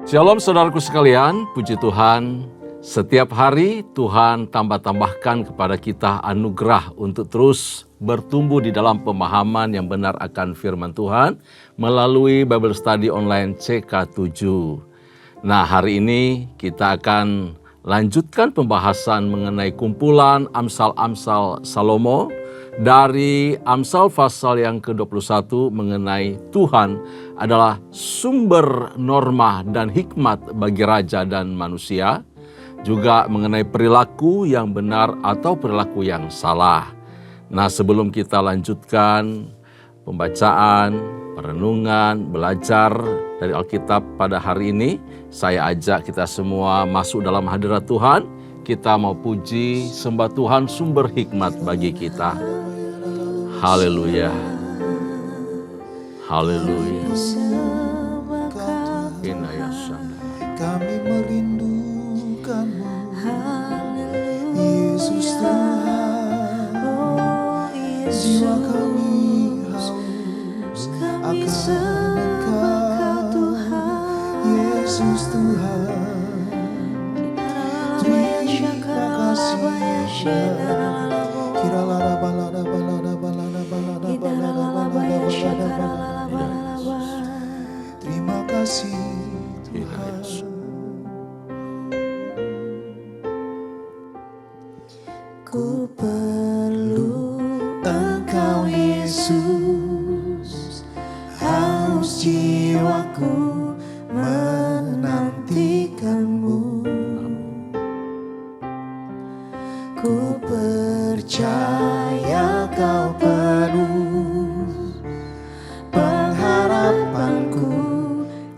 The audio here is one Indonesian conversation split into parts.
Shalom saudaraku sekalian, puji Tuhan. Setiap hari Tuhan tambah-tambahkan kepada kita anugerah untuk terus bertumbuh di dalam pemahaman yang benar akan firman Tuhan melalui Bible Study Online CK7. Nah, hari ini kita akan lanjutkan pembahasan mengenai kumpulan Amsal-Amsal Salomo dari Amsal pasal yang ke-21 mengenai Tuhan adalah sumber norma dan hikmat bagi raja dan manusia. Juga mengenai perilaku yang benar atau perilaku yang salah. Nah, sebelum kita lanjutkan pembacaan, perenungan, belajar dari Alkitab pada hari ini, saya ajak kita semua masuk dalam hadirat Tuhan. Kita mau puji, sembah Tuhan sumber hikmat bagi kita. Haleluya. Haleluya. Kami merindukanmu, Yesus Tuhan. Jiwa kami haus akan Engkau, Yesus Tuhan. Terima kasih terima kasih Tuhan. Ku perlu Engkau Yesus, haus jiwaku menantikanmu. Ku percaya Kau penuh pengharapanku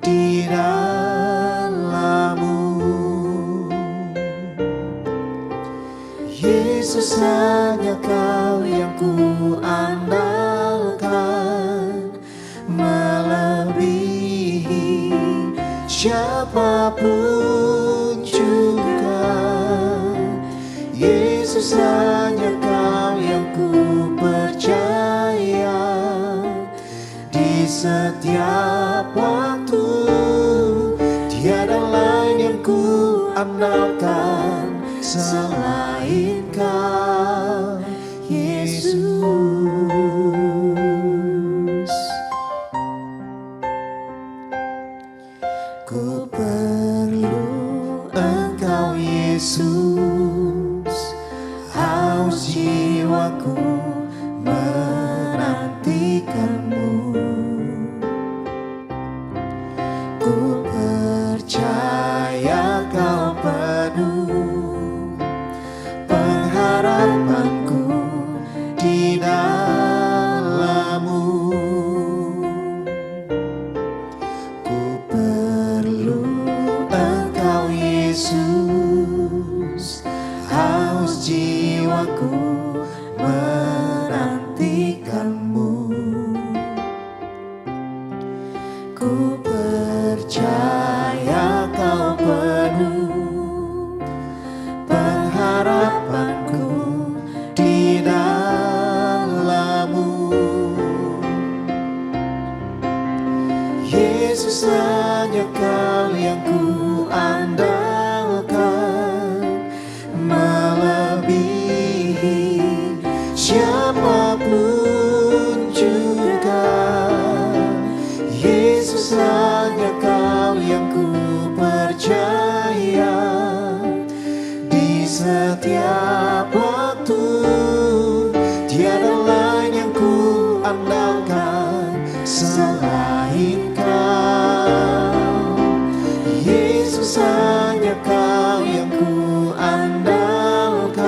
di dalam-Mu. Yesus, hanya Kau yang ku andalkan, melebihi siapapun juga. Yesus, hanya Kau yang ku percaya di setiap waktu. Tiada lain yang ku andalkan selain Kau, Yesus. Ku perlu Engkau Yesus, haus jiwaku menantikanmu. Ku percaya Kau penuh pengharapanku di dalam-Mu. Ku perlu Engkau Yesus, haus jiwaku menantikanmu. Ku percaya Kau penuh pengharapanku di dalam-Mu. Yesus, hanya Kau yang ku andalkan, melebihi siapapun juga. Yesus, hanya Kau yang ku percaya di setiap waktu. Tiada lain yang ku andalkan selain Kau. Yesus, hanya Kau yang ku andalkan,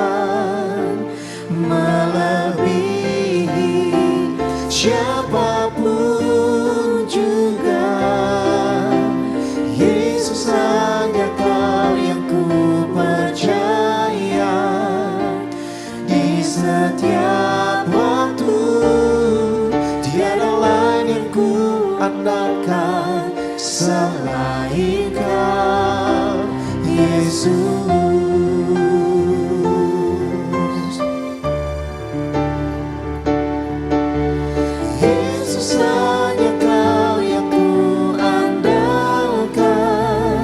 melebihi siapapun juga. Yesus, hanya Kau yang ku percaya di setiap waktu. Tiada lain yang ku andalkan selain Kau, Yesus. Yesus, hanya Kau yang ku andalkan,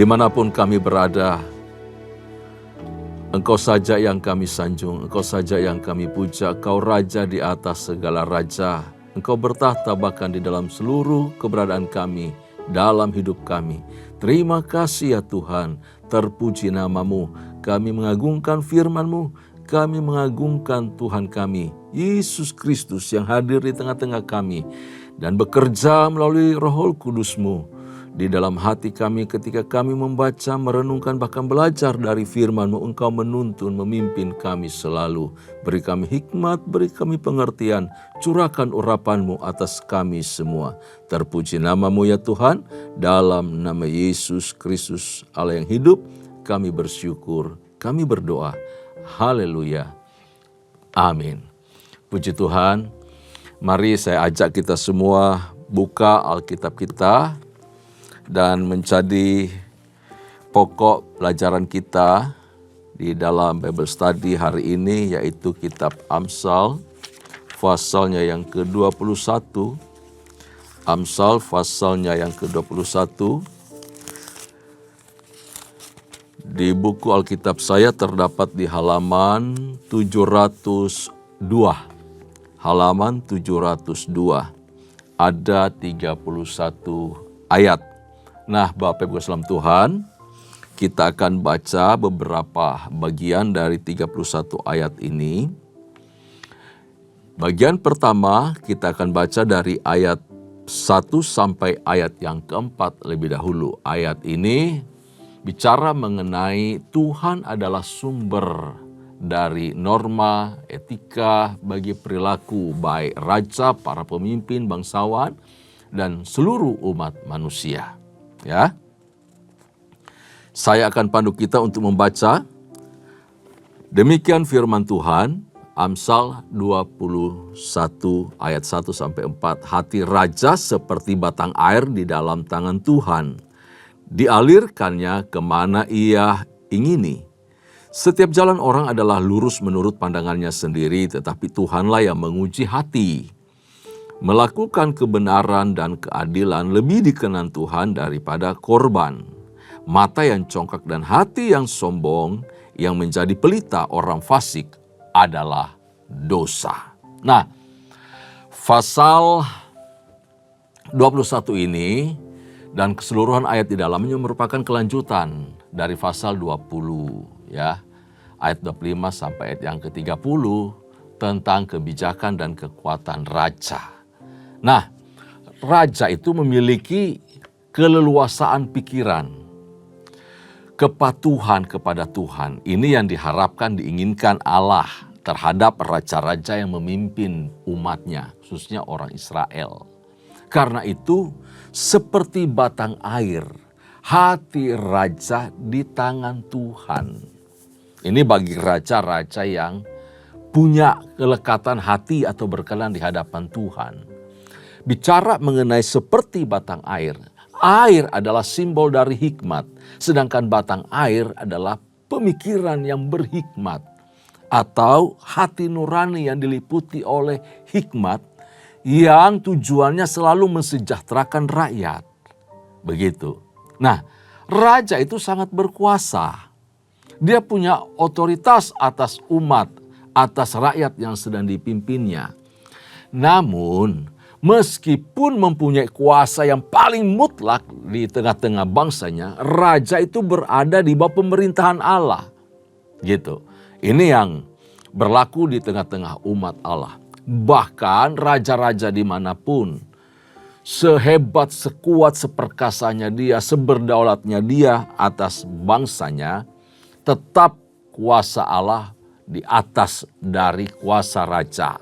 Dimanapun kami berada, Engkau saja yang kami sanjung, Engkau saja yang kami puja, Kau Raja di atas segala raja. Engkau bertahta bahkan di dalam seluruh keberadaan kami, dalam hidup kami. Terima kasih ya Tuhan, terpuji nama-Mu. Kami mengagungkan firman-Mu, kami mengagungkan Tuhan kami, Yesus Kristus yang hadir di tengah-tengah kami dan bekerja melalui Roh Kudus-Mu di dalam hati kami ketika kami membaca, merenungkan, bahkan belajar dari firman-Mu. Engkau menuntun, memimpin kami selalu. Beri kami hikmat, beri kami pengertian, curahkan urapan-Mu atas kami semua. Terpuji nama-Mu ya Tuhan, dalam nama Yesus Kristus Allah yang hidup, kami bersyukur, kami berdoa. Haleluya. Amin. Puji Tuhan, mari saya ajak kita semua buka Alkitab kita dan menjadi pokok pelajaran kita di dalam Bible Study hari ini, yaitu kitab Amsal, pasalnya yang ke-21. Amsal pasalnya yang ke-21. Di buku Alkitab saya terdapat di halaman 702. Halaman 702. Ada 31 ayat. Nah, Bapak Ibu salam Tuhan, kita akan baca beberapa bagian dari 31 ayat ini. Bagian pertama kita akan baca dari ayat 1 sampai ayat yang keempat lebih dahulu. Ayat ini bicara mengenai Tuhan adalah sumber dari norma, etika bagi perilaku baik raja, para pemimpin, bangsawan, dan seluruh umat manusia. Ya, saya akan pandu kita untuk membaca. Demikian firman Tuhan, Amsal 21 ayat 1 sampai 4. Hati raja seperti batang air di dalam tangan Tuhan. Dialirkannya kemana ia ingini. Setiap jalan orang adalah lurus menurut pandangannya sendiri, tetapi Tuhanlah yang menguji hati. Melakukan kebenaran dan keadilan lebih dikenan Tuhan daripada korban. Mata yang congkak dan hati yang sombong, yang menjadi pelita orang fasik adalah dosa. Nah, pasal 21 ini dan keseluruhan ayat di dalamnya merupakan kelanjutan dari pasal 20, ya. Ayat 25 sampai ayat yang ke-30 tentang kebijakan dan kekuatan raja. Nah, raja itu memiliki keleluasaan pikiran, kepatuhan kepada Tuhan. Ini yang diharapkan, diinginkan Allah terhadap raja-raja yang memimpin umatnya, khususnya orang Israel. Karena itu, seperti batang air, hati raja di tangan Tuhan. Ini bagi raja-raja yang punya kelekatan hati atau berkenan di hadapan Tuhan. Bicara mengenai seperti batang air, air adalah simbol dari hikmat, sedangkan batang air adalah pemikiran yang berhikmat atau hati nurani yang diliputi oleh hikmat yang tujuannya selalu mensejahterakan rakyat. Begitu. Nah, raja itu sangat berkuasa. Dia punya otoritas atas umat, atas rakyat yang sedang dipimpinnya. Namun, meskipun mempunyai kuasa yang paling mutlak di tengah-tengah bangsanya, raja itu berada di bawah pemerintahan Allah. Gitu. Ini yang berlaku di tengah-tengah umat Allah. Bahkan raja-raja dimanapun, sehebat, sekuat, seperkasanya dia, seberdaulatnya dia atas bangsanya, tetap kuasa Allah di atas dari kuasa raja.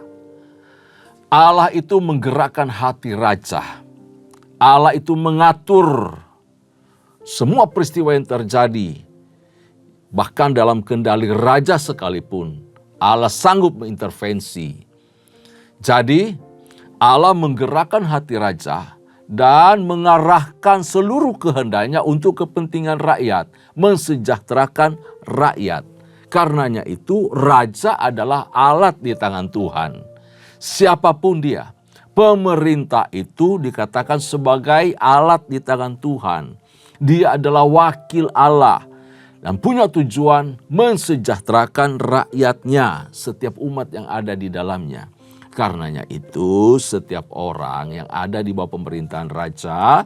Allah itu menggerakkan hati raja. Allah itu mengatur semua peristiwa yang terjadi. Bahkan dalam kendali raja sekalipun, Allah sanggup mengintervensi. Jadi, Allah menggerakkan hati raja dan mengarahkan seluruh kehendaknya untuk kepentingan rakyat, mensejahterakan rakyat. Karenanya itu, raja adalah alat di tangan Tuhan. Siapapun dia, pemerintah itu dikatakan sebagai alat di tangan Tuhan. Dia adalah wakil Allah dan punya tujuan mensejahterakan rakyatnya, setiap umat yang ada di dalamnya. Karenanya itu setiap orang yang ada di bawah pemerintahan raja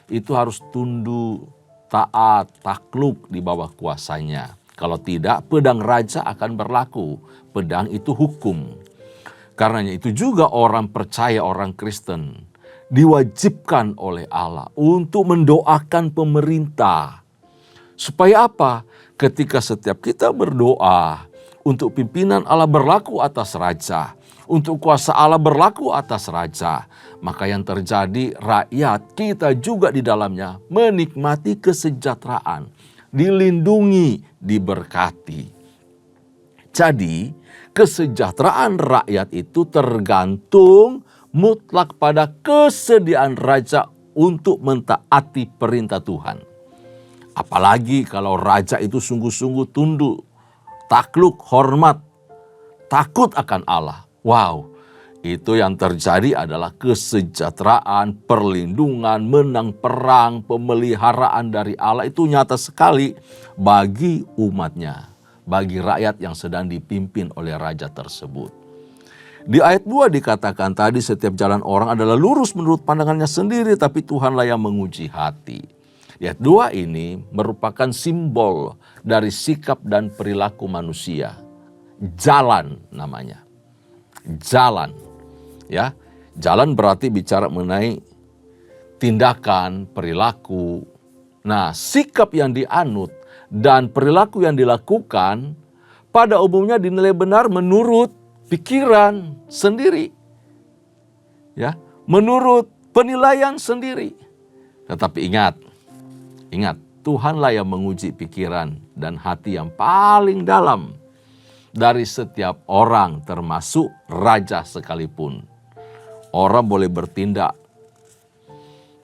itu harus tunduk, taat, takluk di bawah kuasanya. Kalau tidak, pedang raja akan berlaku. Pedang itu hukum. Karenanya itu juga orang percaya, orang Kristen diwajibkan oleh Allah untuk mendoakan pemerintah. Supaya apa? Ketika setiap kita berdoa untuk pimpinan Allah berlaku atas raja, untuk kuasa Allah berlaku atas raja, maka yang terjadi rakyat kita juga di dalamnya menikmati kesejahteraan, dilindungi, diberkati. Jadi kesejahteraan rakyat itu tergantung mutlak pada kesediaan raja untuk mentaati perintah Tuhan. Apalagi kalau raja itu sungguh-sungguh tunduk, takluk, hormat, takut akan Allah. Wow, itu yang terjadi adalah kesejahteraan, perlindungan, menang perang, pemeliharaan dari Allah. Itu nyata sekali bagi umatnya, bagi rakyat yang sedang dipimpin oleh raja tersebut. Di ayat 2 dikatakan tadi setiap jalan orang adalah lurus menurut pandangannya sendiri, tapi Tuhanlah yang menguji hati. Di ayat 2 ini merupakan simbol dari sikap dan perilaku manusia. Jalan namanya. Jalan. Ya, jalan berarti bicara mengenai tindakan, perilaku. Nah, sikap yang dianut dan perilaku yang dilakukan pada umumnya dinilai benar menurut pikiran sendiri. Ya, menurut penilaian sendiri. Tetapi ingat, Tuhanlah yang menguji pikiran dan hati yang paling dalam dari setiap orang, termasuk raja sekalipun. Orang boleh bertindak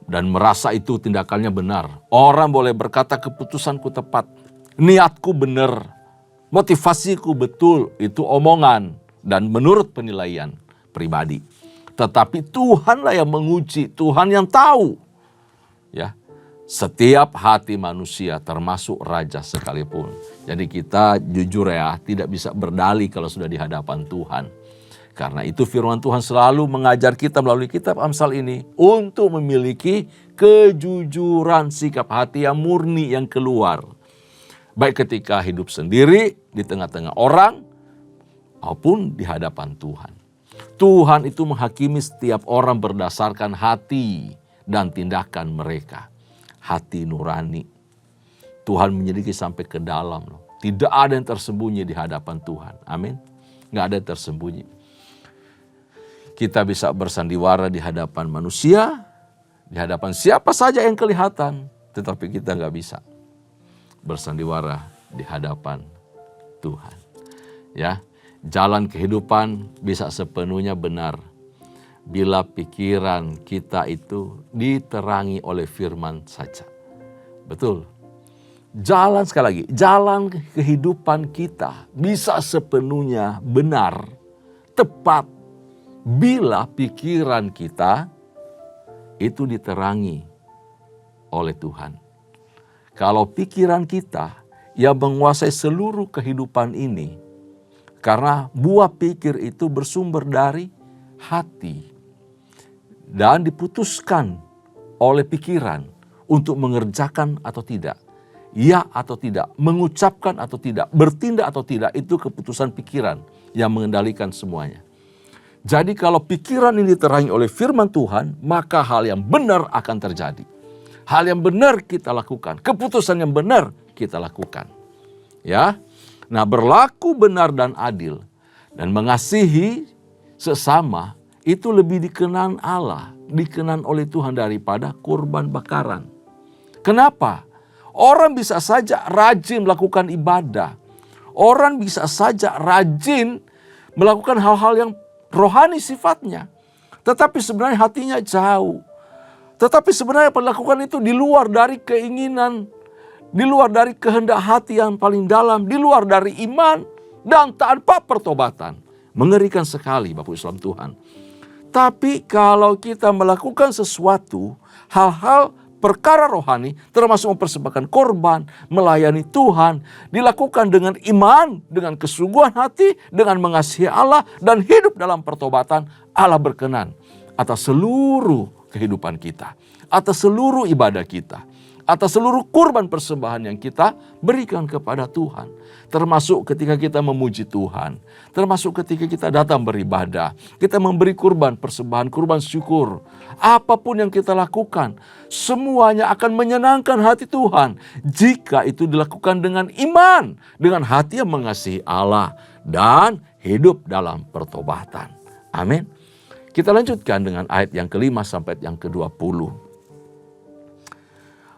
dan merasa itu tindakannya benar. Orang boleh berkata keputusanku tepat, niatku benar, motivasiku betul, itu omongan dan menurut penilaian pribadi. Tetapi Tuhanlah yang menguji, Tuhan yang tahu. Ya, setiap hati manusia termasuk raja sekalipun. Jadi kita jujur ya, tidak bisa berdalih kalau sudah di hadapan Tuhan. Karena itu firman Tuhan selalu mengajar kita melalui kitab Amsal ini untuk memiliki kejujuran sikap hati yang murni yang keluar. Baik ketika hidup sendiri, di tengah-tengah orang, maupun di hadapan Tuhan. Tuhan itu menghakimi setiap orang berdasarkan hati dan tindakan mereka. Hati nurani. Tuhan menyelidiki sampai ke dalam. Tidak ada yang tersembunyi di hadapan Tuhan. Amin. Nggak ada yang tersembunyi. Kita bisa bersandiwara di hadapan manusia, di hadapan siapa saja yang kelihatan, tetapi kita nggak bisa bersandiwara di hadapan Tuhan. Ya, jalan kehidupan bisa sepenuhnya benar bila pikiran kita itu diterangi oleh firman saja. Betul. Jalan sekali lagi, jalan kehidupan kita bisa sepenuhnya benar, tepat, bila pikiran kita itu diterangi oleh Tuhan. Kalau pikiran kita yang menguasai seluruh kehidupan ini, karena buah pikir itu bersumber dari hati dan diputuskan oleh pikiran untuk mengerjakan atau tidak, ya atau tidak, mengucapkan atau tidak, bertindak atau tidak, itu keputusan pikiran yang mengendalikan semuanya. Jadi kalau pikiran ini diterangi oleh firman Tuhan, maka hal yang benar akan terjadi. Hal yang benar kita lakukan, keputusan yang benar kita lakukan. Ya. Nah, berlaku benar dan adil dan mengasihi sesama itu lebih dikenan Allah, dikenan oleh Tuhan daripada kurban bakaran. Kenapa? Orang bisa saja rajin melakukan ibadah. Orang bisa saja rajin melakukan hal-hal yang rohani sifatnya. Tetapi sebenarnya hatinya jauh. Tetapi sebenarnya perlakukan itu di luar dari keinginan, di luar dari kehendak hati yang paling dalam, di luar dari iman dan tanpa pertobatan. Mengerikan sekali Bapak Islam Tuhan. Tapi kalau kita melakukan sesuatu, hal-hal perkara rohani, termasuk mempersembahkan korban, melayani Tuhan, dilakukan dengan iman, dengan kesungguhan hati, dengan mengasihi Allah, dan hidup dalam pertobatan, Allah berkenan atas seluruh kehidupan kita, atas seluruh ibadah kita, atas seluruh kurban persembahan yang kita berikan kepada Tuhan. Termasuk ketika kita memuji Tuhan, termasuk ketika kita datang beribadah, kita memberi kurban persembahan, kurban syukur. Apapun yang kita lakukan, semuanya akan menyenangkan hati Tuhan jika itu dilakukan dengan iman, dengan hati yang mengasihi Allah dan hidup dalam pertobatan. Amin. Kita lanjutkan dengan ayat yang ke-5 sampai yang ke-20.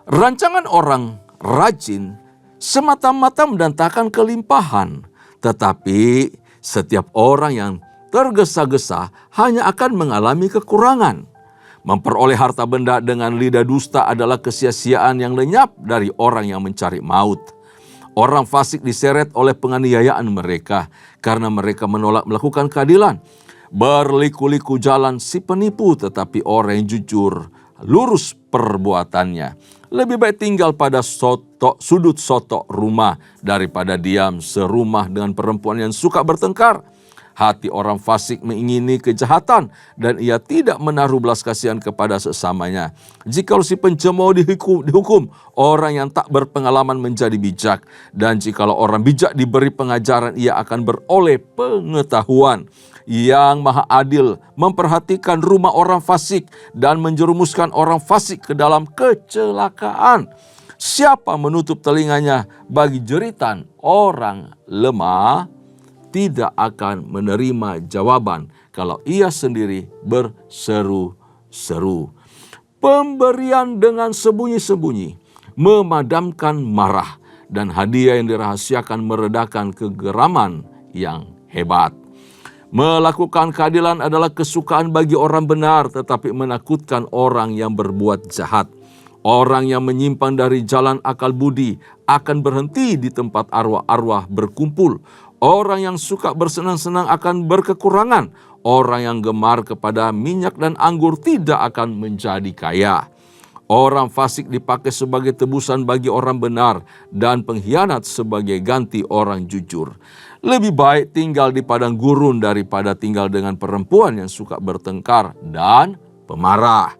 Rancangan orang rajin semata-mata mendatangkan kelimpahan, tetapi setiap orang yang tergesa-gesa hanya akan mengalami kekurangan. Memperoleh harta benda dengan lidah dusta adalah kesia-siaan yang lenyap dari orang yang mencari maut. Orang fasik diseret oleh penganiayaan mereka karena mereka menolak melakukan keadilan. Berliku-liku jalan si penipu, tetapi orang yang jujur lurus perbuatannya. Lebih baik tinggal pada sudut sotok rumah daripada diam serumah dengan perempuan yang suka bertengkar. Hati orang fasik mengingini kejahatan dan ia tidak menaruh belas kasihan kepada sesamanya. Jikalau si pencemooh dihukum, orang yang tak berpengalaman menjadi bijak. Dan jikalau orang bijak diberi pengajaran, ia akan beroleh pengetahuan. Yang Maha Adil memperhatikan rumah orang fasik dan menjerumuskan orang fasik ke dalam kecelakaan. Siapa menutup telinganya bagi jeritan orang lemah, tidak akan menerima jawaban kalau ia sendiri berseru-seru. Pemberian dengan sembunyi-sembunyi memadamkan marah, dan hadiah yang dirahasiakan meredakan kegeraman yang hebat. Melakukan keadilan adalah kesukaan bagi orang benar, tetapi menakutkan orang yang berbuat jahat. Orang yang menyimpang dari jalan akal budi akan berhenti di tempat arwah-arwah berkumpul. Orang yang suka bersenang-senang akan berkekurangan. Orang yang gemar kepada minyak dan anggur tidak akan menjadi kaya. Orang fasik dipakai sebagai tebusan bagi orang benar dan pengkhianat sebagai ganti orang jujur. Lebih baik tinggal di padang gurun daripada tinggal dengan perempuan yang suka bertengkar dan pemarah.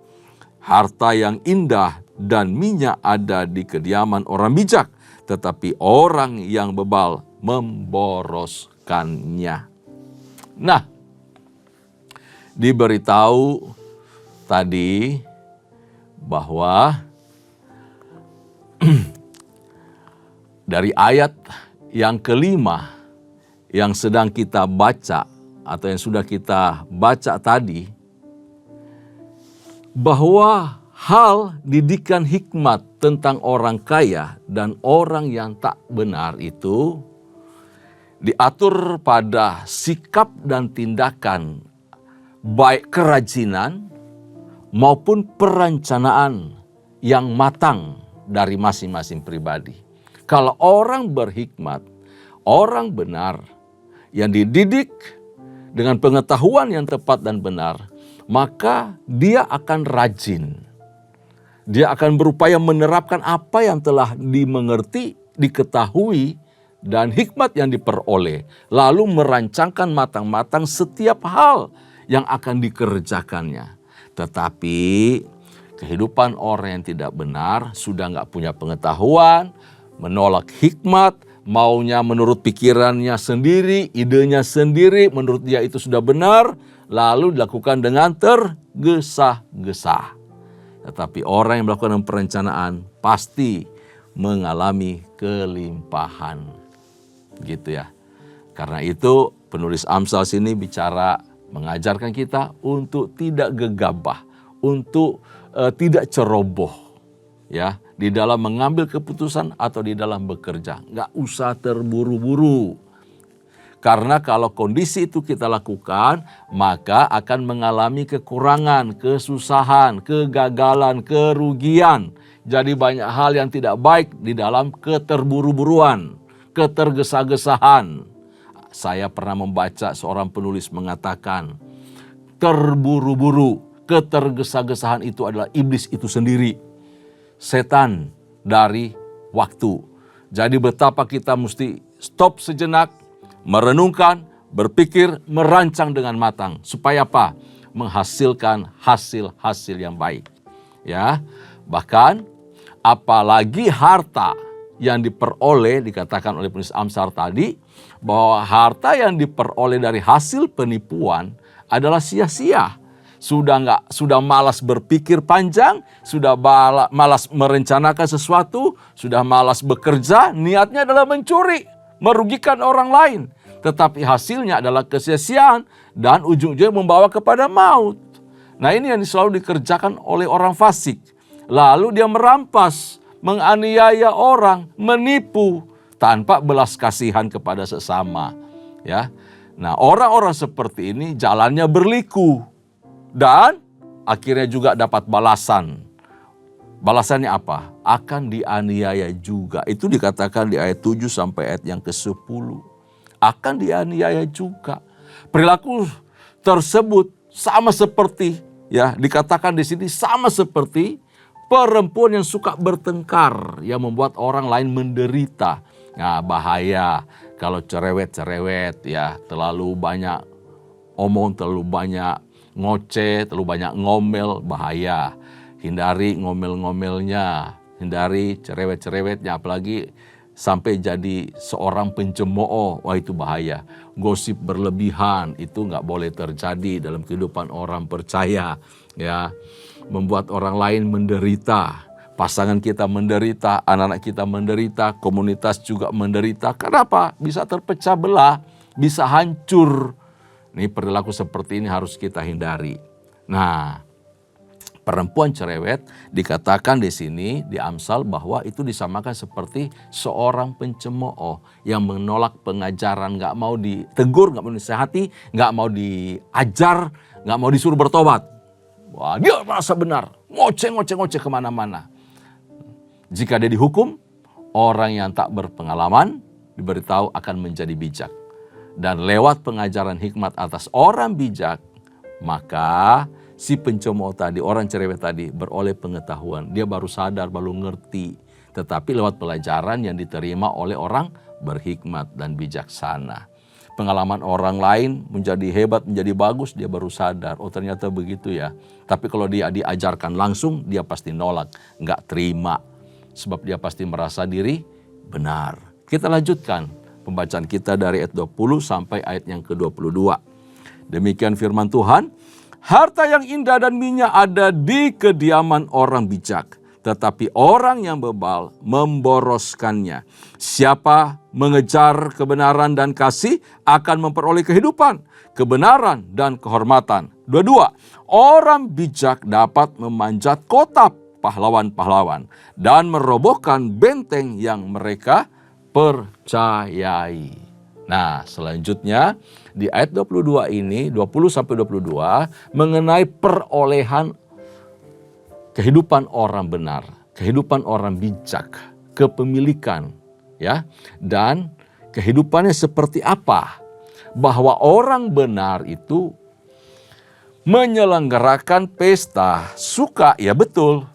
Harta yang indah dan minyak ada di kediaman orang bijak, tetapi orang yang bebal memboroskannya. Nah, diberitahu tadi bahwa dari ayat yang kelima yang sedang kita baca atau yang sudah kita baca tadi, bahwa hal didikan hikmat tentang orang kaya dan orang yang tak benar itu diatur pada sikap dan tindakan, baik kerajinan maupun perencanaan yang matang dari masing-masing pribadi. Kalau orang berhikmat, orang benar, yang dididik dengan pengetahuan yang tepat dan benar, maka dia akan rajin. Dia akan berupaya menerapkan apa yang telah dimengerti, diketahui, dan hikmat yang diperoleh. Lalu merancangkan matang-matang setiap hal yang akan dikerjakannya. Tetapi kehidupan orang yang tidak benar, sudah nggak punya pengetahuan, menolak hikmat, maunya menurut pikirannya sendiri, idenya sendiri, menurut dia itu sudah benar, lalu dilakukan dengan tergesa-gesa. Tetapi orang yang melakukan perencanaan pasti mengalami kelimpahan. Gitu ya. Karena itu penulis Amsal sini bicara mengajarkan kita untuk tidak gegabah, untuk tidak ceroboh, ya, di dalam mengambil keputusan atau di dalam bekerja. Nggak usah terburu-buru. Karena kalau kondisi itu kita lakukan, maka akan mengalami kekurangan, kesusahan, kegagalan, kerugian. Jadi banyak hal yang tidak baik di dalam keterburu-buruan, ketergesa-gesaan. Saya pernah membaca seorang penulis mengatakan, terburu-buru, ketergesa-gesaan itu adalah iblis itu sendiri. Setan dari waktu. Jadi betapa kita mesti stop sejenak, merenungkan, berpikir, merancang dengan matang. Supaya apa? Menghasilkan hasil-hasil yang baik. Ya, bahkan apalagi harta yang diperoleh, dikatakan oleh penulis Amsal tadi, bahwa harta yang diperoleh dari hasil penipuan adalah sia-sia. Sudah malas berpikir panjang, sudah malas merencanakan sesuatu, sudah malas bekerja, niatnya adalah mencuri, merugikan orang lain. Tetapi hasilnya adalah kesia-siaan dan ujung-ujungnya membawa kepada maut. Nah, ini yang selalu dikerjakan oleh orang fasik. Lalu dia merampas, menganiaya orang, menipu tanpa belas kasihan kepada sesama. Ya, nah orang-orang seperti ini jalannya berliku dan akhirnya juga dapat balasan. Balasannya apa? akan dianiaya juga. Itu dikatakan di ayat 7 sampai ayat yang ke-10. Akan dianiaya juga. Perilaku tersebut sama seperti, ya, dikatakan di sini sama seperti perempuan yang suka bertengkar, yang membuat orang lain menderita. Nah, bahaya kalau cerewet-cerewet, ya, terlalu banyak omong, terlalu banyak ngoceh, terlalu banyak ngomel, bahaya. Hindari ngomel-ngomelnya, hindari cerewet-cerewetnya, apalagi sampai jadi seorang pencemooh, wah itu bahaya. Gosip berlebihan itu nggak boleh terjadi dalam kehidupan orang percaya, ya. Membuat orang lain menderita, pasangan kita menderita, anak-anak kita menderita, komunitas juga menderita. Kenapa? Bisa terpecah belah, bisa hancur. Ini perilaku seperti ini harus kita hindari. Nah, perempuan cerewet dikatakan di sini di Amsal bahwa itu disamakan seperti seorang pencemooh yang menolak pengajaran, nggak mau ditegur, nggak mau disehati, nggak mau diajar, nggak mau disuruh bertobat. Wah, dia merasa benar, ngoceh kemana-mana. Jika dia dihukum, orang yang tak berpengalaman diberitahu akan menjadi bijak. Dan lewat pengajaran hikmat atas orang bijak, maka si pencemooh tadi, orang cerewet tadi beroleh pengetahuan. Dia baru sadar, baru ngerti. Tetapi lewat pelajaran yang diterima oleh orang berhikmat dan bijaksana. Pengalaman orang lain menjadi hebat, menjadi bagus, dia baru sadar. Oh ternyata begitu ya. Tapi kalau dia diajarkan langsung, dia pasti nolak, nggak terima. Sebab dia pasti merasa diri benar. Kita lanjutkan pembacaan kita dari ayat 20 sampai ayat yang ke-22. Demikian firman Tuhan. Harta yang indah dan minyak ada di kediaman orang bijak, tetapi orang yang bebal memboroskannya. Siapa mengejar kebenaran dan kasih akan memperoleh kehidupan, kebenaran dan kehormatan. Dua-dua, orang bijak dapat memanjat kota pahlawan-pahlawan dan merobohkan benteng yang mereka percayai. Nah, selanjutnya di ayat 22 ini, 20 sampai 22 mengenai perolehan kehidupan orang benar, kehidupan orang bijak, kepemilikan, ya. Dan kehidupannya seperti apa? Bahwa orang benar itu menyelenggarakan pesta, suka, ya betul.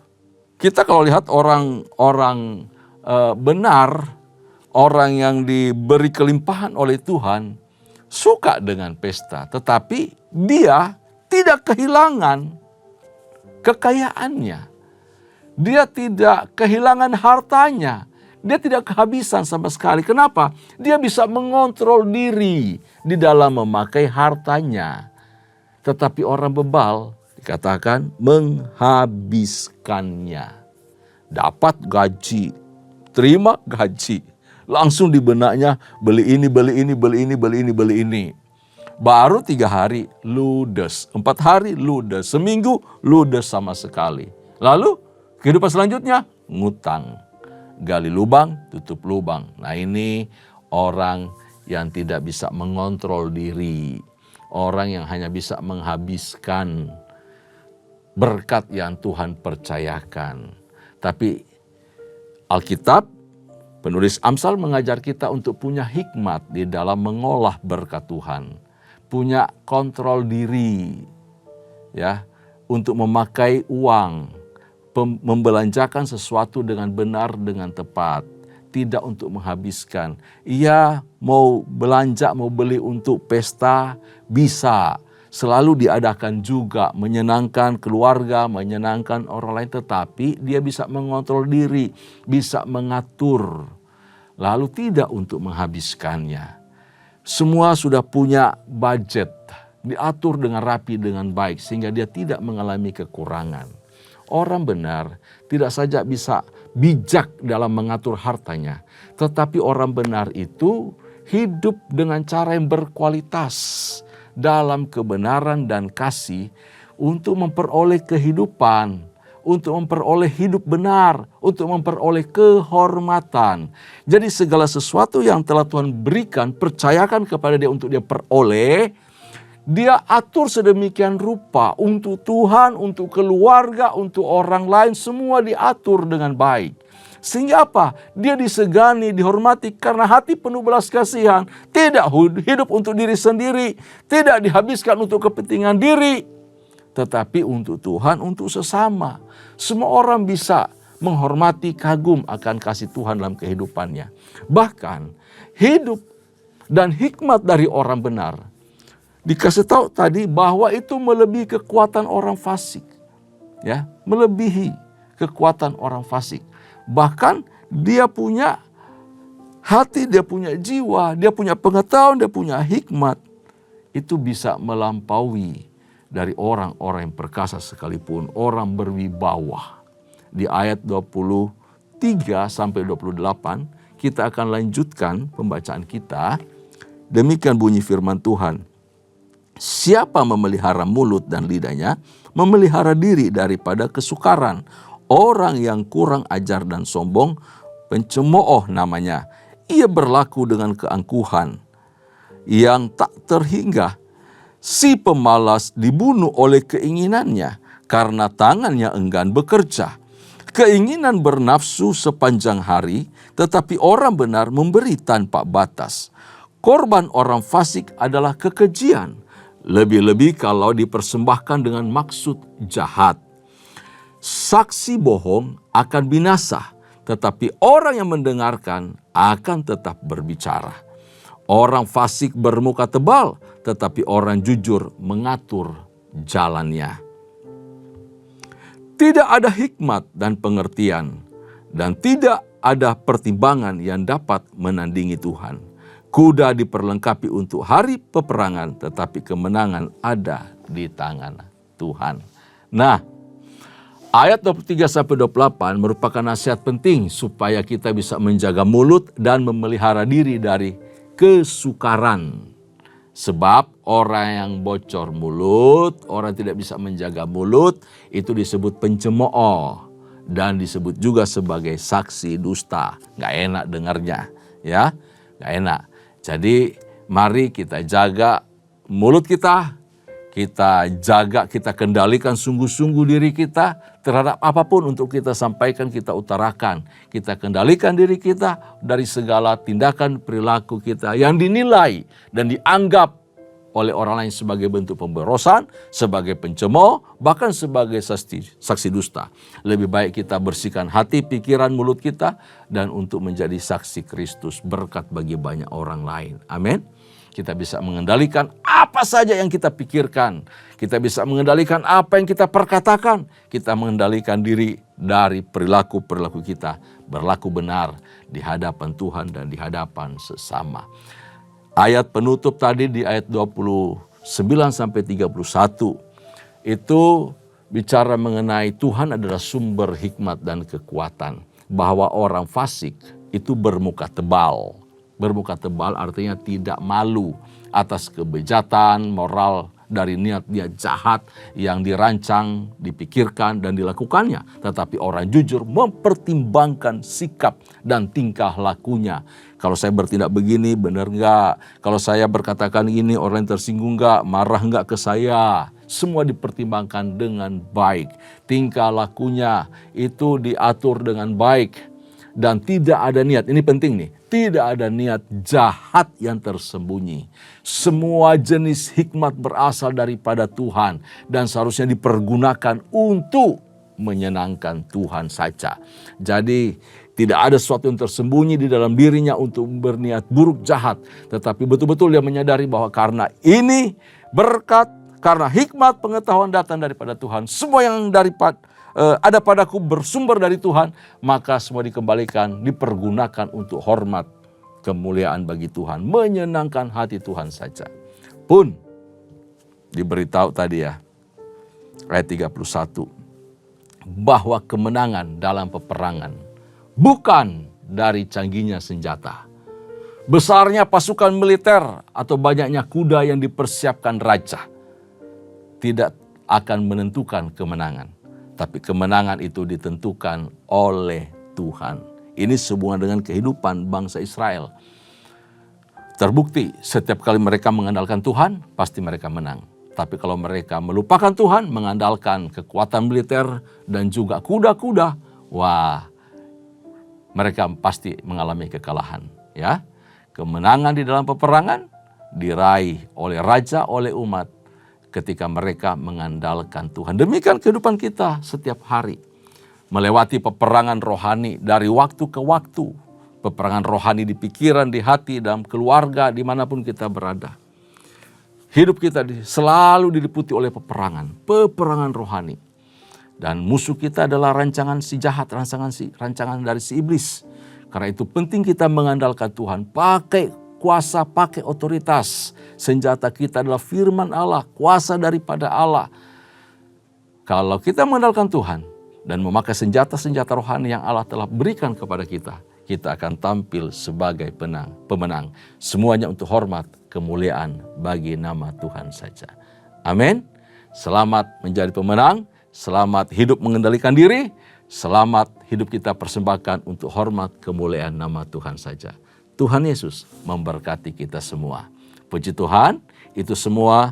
Kita kalau lihat orang benar, orang yang diberi kelimpahan oleh Tuhan, suka dengan pesta. Tetapi dia tidak kehilangan kekayaannya. Dia tidak kehilangan hartanya. Dia tidak kehabisan sama sekali. Kenapa? Dia bisa mengontrol diri di dalam memakai hartanya. Tetapi orang bebal dikatakan menghabiskannya. Dapat gaji, terima gaji. Langsung di benaknya beli ini. Baru 3 hari ludes, 4 hari ludes, seminggu ludes sama sekali. Lalu kehidupan selanjutnya ngutang. Gali lubang, tutup lubang. Nah ini orang yang tidak bisa mengontrol diri. Orang yang hanya bisa menghabiskan berkat yang Tuhan percayakan. Tapi Alkitab, penulis Amsal mengajar kita untuk punya hikmat di dalam mengolah berkat Tuhan. Punya kontrol diri, ya, untuk memakai uang, membelanjakan sesuatu dengan benar, dengan tepat. Tidak untuk menghabiskan. Ia mau belanja, mau beli untuk pesta, bisa. Selalu diadakan juga, menyenangkan keluarga, menyenangkan orang lain. Tetapi dia bisa mengontrol diri, bisa mengatur. Lalu tidak untuk menghabiskannya. Semua sudah punya budget, diatur dengan rapi, dengan baik. Sehingga dia tidak mengalami kekurangan. Orang benar tidak saja bisa bijak dalam mengatur hartanya. Tetapi orang benar itu hidup dengan cara yang berkualitas. Dalam kebenaran dan kasih untuk memperoleh kehidupan, untuk memperoleh hidup benar, untuk memperoleh kehormatan. Jadi segala sesuatu yang telah Tuhan berikan, percayakan kepada dia untuk dia peroleh, Dia atur sedemikian rupa untuk Tuhan, untuk keluarga, untuk orang lain, semua diatur dengan baik. Sehingga apa? Dia disegani, dihormati karena hati penuh belas kasihan. Tidak hidup untuk diri sendiri, tidak dihabiskan untuk kepentingan diri, tetapi untuk Tuhan, untuk sesama. Semua orang bisa menghormati, kagum akan kasih Tuhan dalam kehidupannya. Bahkan hidup dan hikmat dari orang benar dikasih tahu tadi bahwa itu melebihi kekuatan orang fasik. Ya, melebihi kekuatan orang fasik. Bahkan dia punya hati, dia punya jiwa, dia punya pengetahuan, dia punya hikmat. Itu bisa melampaui dari orang-orang yang perkasa sekalipun, orang berwibawa. Di ayat 23 sampai 28 kita akan lanjutkan pembacaan kita. Demikian bunyi firman Tuhan. Siapa memelihara mulut dan lidahnya, memelihara diri daripada kesukaran. Orang yang kurang ajar dan sombong, pencemooh namanya. Ia berlaku dengan keangkuhan yang tak terhingga. Si pemalas dibunuh oleh keinginannya, karena tangannya enggan bekerja. Keinginan bernafsu sepanjang hari, tetapi orang benar memberi tanpa batas. Korban orang fasik adalah kekejian, lebih-lebih kalau dipersembahkan dengan maksud jahat. Saksi bohong akan binasa, tetapi orang yang mendengarkan akan tetap berbicara. Orang fasik bermuka tebal, tetapi orang jujur mengatur jalannya. Tidak ada hikmat dan pengertian, dan tidak ada pertimbangan yang dapat menandingi Tuhan. Kuda diperlengkapi untuk hari peperangan, tetapi kemenangan ada di tangan Tuhan. Nah, ayat 23-28 merupakan nasihat penting supaya kita bisa menjaga mulut dan memelihara diri dari kesukaran. Sebab orang yang bocor mulut, orang tidak bisa menjaga mulut, itu disebut pencemooh dan disebut juga sebagai saksi dusta. Gak enak dengarnya, ya, gak enak. Jadi mari kita jaga mulut kita jaga, kita kendalikan sungguh-sungguh diri kita terhadap apapun untuk kita sampaikan, kita utarakan. Kita kendalikan diri kita dari segala tindakan perilaku kita yang dinilai dan dianggap oleh orang lain sebagai bentuk pemberosan, sebagai pencemooh, bahkan sebagai saksi dusta. Lebih baik kita bersihkan hati, pikiran, mulut kita, dan untuk menjadi saksi Kristus, berkat bagi banyak orang lain. Amin. Kita bisa mengendalikan apa saja yang kita pikirkan. Kita bisa mengendalikan apa yang kita perkatakan. Kita mengendalikan diri dari perilaku-perilaku kita. Berlaku benar di hadapan Tuhan dan di hadapan sesama. Ayat penutup tadi di ayat 29-31 itu bicara mengenai Tuhan adalah sumber hikmat dan kekuatan. Bahwa orang fasik itu bermuka tebal. Bermuka tebal artinya tidak malu atas kebejatan moral dari niat-niat jahat yang dirancang, dipikirkan, dan dilakukannya. Tetapi orang jujur mempertimbangkan sikap dan tingkah lakunya. Kalau saya bertindak begini, benar nggak? Kalau saya berkatakan ini, orang tersinggung nggak? Marah nggak ke saya? Semua dipertimbangkan dengan baik. Tingkah lakunya itu diatur dengan baik. Dan tidak ada niat, ini penting nih, tidak ada niat jahat yang tersembunyi. Semua jenis hikmat berasal daripada Tuhan dan seharusnya dipergunakan untuk menyenangkan Tuhan saja. Jadi tidak ada sesuatu yang tersembunyi di dalam dirinya untuk berniat buruk jahat. Tetapi betul-betul dia menyadari bahwa karena ini berkat, karena hikmat pengetahuan datang daripada Tuhan. Semua yang ada padaku bersumber dari Tuhan, maka semua dikembalikan, dipergunakan untuk hormat, kemuliaan bagi Tuhan, menyenangkan hati Tuhan saja. Pun diberitahu tadi ya, ayat 31, bahwa kemenangan dalam peperangan bukan dari canggihnya senjata, besarnya pasukan militer atau banyaknya kuda yang dipersiapkan raja tidak akan menentukan kemenangan. Tapi kemenangan itu ditentukan oleh Tuhan. Ini sehubungan dengan kehidupan bangsa Israel. Terbukti setiap kali mereka mengandalkan Tuhan, pasti mereka menang. Tapi kalau mereka melupakan Tuhan, mengandalkan kekuatan militer dan juga kuda-kuda, wah, mereka pasti mengalami kekalahan. Ya, kemenangan di dalam peperangan diraih oleh raja, oleh umat ketika mereka mengandalkan Tuhan. Demikian kehidupan kita setiap hari. Melewati peperangan rohani dari waktu ke waktu. Peperangan rohani di pikiran, di hati, dalam keluarga, dimanapun kita berada. Hidup kita selalu diliputi oleh peperangan rohani. Dan musuh kita adalah rancangan si jahat, rancangan dari si iblis. Karena itu penting kita mengandalkan Tuhan, pakai kuasa, pakai otoritas. Senjata kita adalah firman Allah, kuasa daripada Allah. Kalau kita mengandalkan Tuhan dan memakai senjata-senjata rohani yang Allah telah berikan kepada kita, kita akan tampil sebagai pemenang. Semuanya untuk hormat, kemuliaan bagi nama Tuhan saja. Amin. Selamat menjadi pemenang, selamat hidup mengendalikan diri, selamat hidup kita persembahkan untuk hormat, kemuliaan nama Tuhan saja. Tuhan Yesus memberkati kita semua. Puji Tuhan, itu semua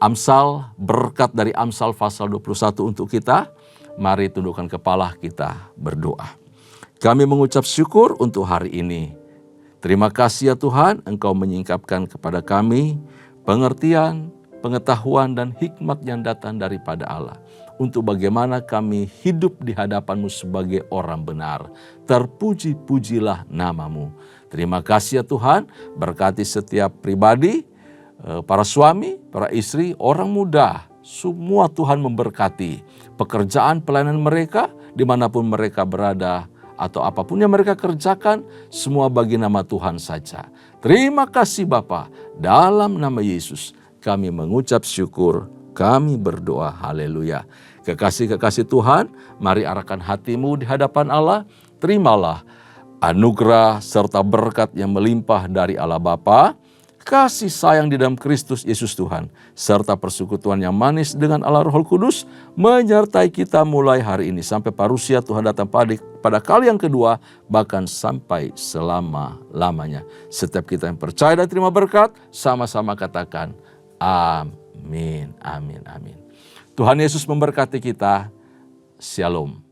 Amsal, berkat dari Amsal pasal 21 untuk kita. Mari tundukkan kepala, kita berdoa. Kami mengucap syukur untuk hari ini. Terima kasih ya Tuhan, Engkau menyingkapkan kepada kami pengertian, pengetahuan dan hikmat yang datang daripada Allah. Untuk bagaimana kami hidup di hadapan-Mu sebagai orang benar. Terpuji-pujilah nama-Mu. Terima kasih ya Tuhan, berkati setiap pribadi, para suami, para istri, orang muda. Semua Tuhan memberkati pekerjaan pelayanan mereka dimanapun mereka berada. Atau apapun yang mereka kerjakan, semua bagi nama Tuhan saja. Terima kasih Bapa, dalam nama Yesus kami mengucap syukur, kami berdoa, haleluya. Kekasih-kekasih Tuhan, mari arahkan hatimu di hadapan Allah, terimalah anugerah serta berkat yang melimpah dari Allah Bapa, kasih sayang di dalam Kristus Yesus Tuhan, serta persekutuan yang manis dengan Allah Roh Kudus, menyertai kita mulai hari ini sampai parusia Tuhan datang pada kali yang kedua, bahkan sampai selama-lamanya. Setiap kita yang percaya dan terima berkat, sama-sama katakan, amin, amin, amin. Tuhan Yesus memberkati kita, shalom.